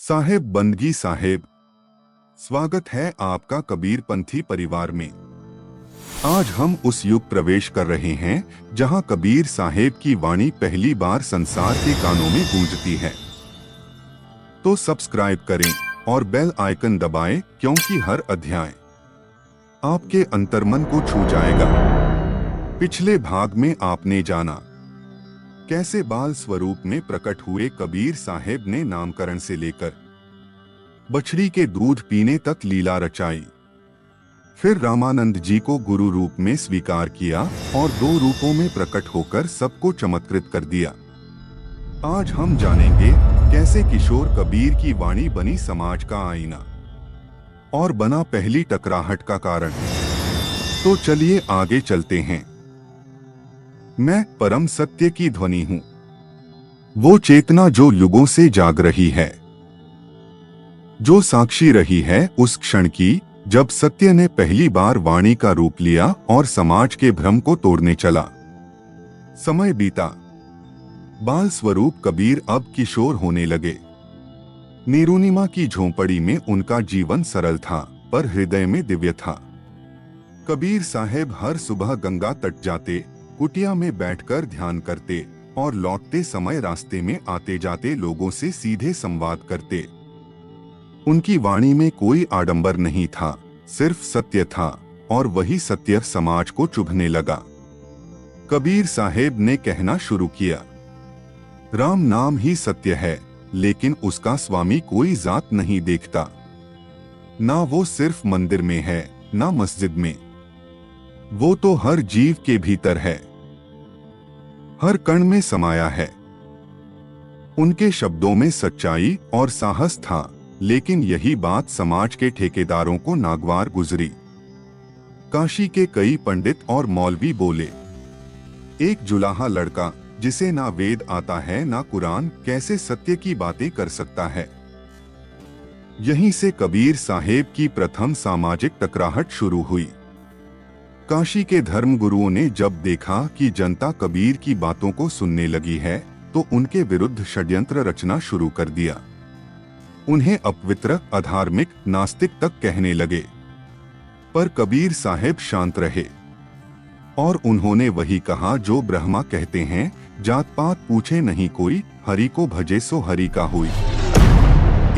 साहेब बंदगी साहेब, स्वागत है आपका कबीरपंथी परिवार में। आज हम उस युग प्रवेश कर रहे हैं जहां कबीर साहेब की वाणी पहली बार संसार के कानों में गूंजती है। तो सब्सक्राइब करें और बेल आइकन दबाएं, क्योंकि हर अध्याय आपके अंतर्मन को छू जाएगा। पिछले भाग में आपने जाना कैसे बाल स्वरूप में प्रकट हुए कबीर साहेब ने नामकरण से लेकर बछड़ी के दूध पीने तक लीला रचाई। फिर रामानंद जी को गुरु रूप में स्वीकार किया और दो रूपों में प्रकट होकर सबको चमत्कृत कर दिया। आज हम जानेंगे कैसे किशोर कबीर की वाणी बनी समाज का आईना और बना पहली टकराहट का कारण। तो चलिए आगे चलते हैं। मैं परम सत्य की ध्वनि हूं, वो चेतना जो युगों से जाग रही है, जो साक्षी रही है उस क्षण की जब सत्य ने पहली बार वाणी का रूप लिया और समाज के भ्रम को तोड़ने चला। समय बीता, बाल स्वरूप कबीर अब किशोर होने लगे। निरुनिमा की झोंपड़ी में उनका जीवन सरल था, पर हृदय में दिव्य था। कबीर साहेब हर सुबह गंगा तट जाते, कुटिया में बैठकर ध्यान करते और लौटते समय रास्ते में आते जाते लोगों से सीधे संवाद करते। उनकी वाणी में कोई आडंबर नहीं था, सिर्फ सत्य था, और वही सत्य समाज को चुभने लगा। कबीर साहेब ने कहना शुरू किया, राम नाम ही सत्य है, लेकिन उसका स्वामी कोई जात नहीं देखता। ना वो सिर्फ मंदिर में है, ना मस्जिद में, वो तो हर जीव के भीतर है, हर कण में समाया है। उनके शब्दों में सच्चाई और साहस था, लेकिन यही बात समाज के ठेकेदारों को नागवार गुजरी। काशी के कई पंडित और मौलवी बोले, एक जुलाहा लड़का जिसे ना वेद आता है ना कुरान कैसे सत्य की बातें कर सकता है। यहीं से कबीर साहेब की प्रथम सामाजिक टकराहट शुरू हुई। काशी के धर्मगुरुओं ने जब देखा कि जनता कबीर की बातों को सुनने लगी है, तो उनके विरुद्ध षड्यंत्र रचना शुरू कर दिया। उन्हें अपवित्र, अधार्मिक, नास्तिक तक कहने लगे। पर कबीर साहेब शांत रहे और उन्होंने वही कहा जो ब्रह्मा कहते हैं, जात पात पूछे नहीं कोई, हरि को भजे सो हरि का हुई।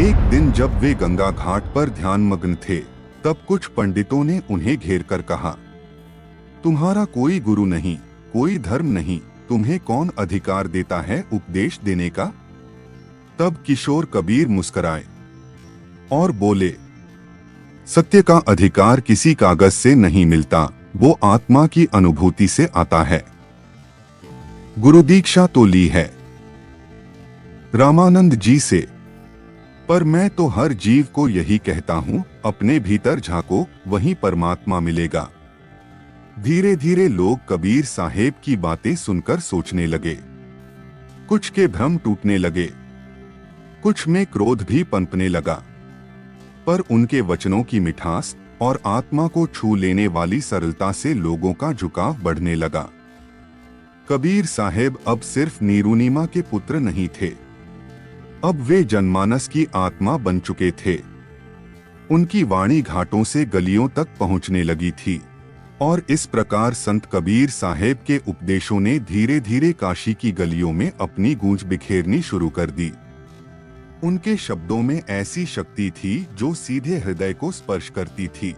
एक दिन जब वे गंगा घाट पर ध्यानमग्न थे, तब कुछ पंडितों ने उन्हें घेर कर कहा, तुम्हारा कोई गुरु नहीं, कोई धर्म नहीं, तुम्हें कौन अधिकार देता है उपदेश देने का। तब किशोर कबीर मुस्कुराए और बोले, सत्य का अधिकार किसी कागज से नहीं मिलता, वो आत्मा की अनुभूति से आता है। गुरु दीक्षा तो ली है रामानंद जी से, पर मैं तो हर जीव को यही कहता हूं, अपने भीतर झांको, वहीं परमात्मा मिलेगा। धीरे धीरे लोग कबीर साहेब की बातें सुनकर सोचने लगे। कुछ के भ्रम टूटने लगे, कुछ में क्रोध भी पनपने लगा, पर उनके वचनों की मिठास और आत्मा को छू लेने वाली सरलता से लोगों का झुकाव बढ़ने लगा। कबीर साहेब अब सिर्फ निरुनिमा के पुत्र नहीं थे, अब वे जनमानस की आत्मा बन चुके थे। उनकी वाणी घाटों से गलियों तक पहुंचने लगी थी, और इस प्रकार संत कबीर साहेब के उपदेशों ने धीरे धीरे काशी की गलियों में अपनी गूंज बिखेरनी शुरू कर दी। उनके शब्दों में ऐसी शक्ति थी जो सीधे हृदय को स्पर्श करती थी।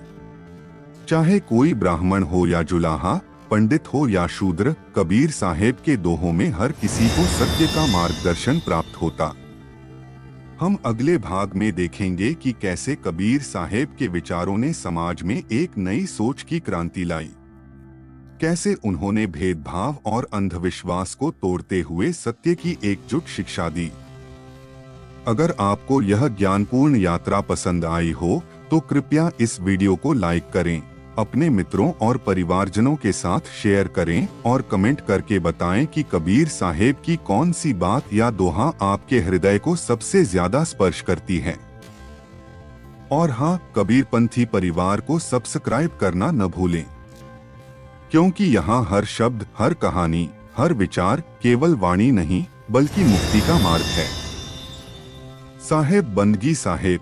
चाहे कोई ब्राह्मण हो या जुलाहा, पंडित हो या शूद्र, कबीर साहेब के दोहों में हर किसी को सत्य का मार्गदर्शन प्राप्त होता। हम अगले भाग में देखेंगे कि कैसे कबीर साहेब के विचारों ने समाज में एक नई सोच की क्रांति लाई, कैसे उन्होंने भेदभाव और अंधविश्वास को तोड़ते हुए सत्य की एकजुट शिक्षा दी। अगर आपको यह ज्ञानपूर्ण यात्रा पसंद आई हो, तो कृपया इस वीडियो को लाइक करें, अपने मित्रों और परिवारजनों के साथ शेयर करें और कमेंट करके बताएं कि कबीर साहेब की कौन सी बात या दोहा आपके हृदय को सबसे ज्यादा स्पर्श करती है। और हाँ, कबीरपंथी परिवार को सब्सक्राइब करना न भूलें, क्योंकि यहाँ हर शब्द, हर कहानी, हर विचार केवल वाणी नहीं बल्कि मुक्ति का मार्ग है। साहेब बंदगी साहेब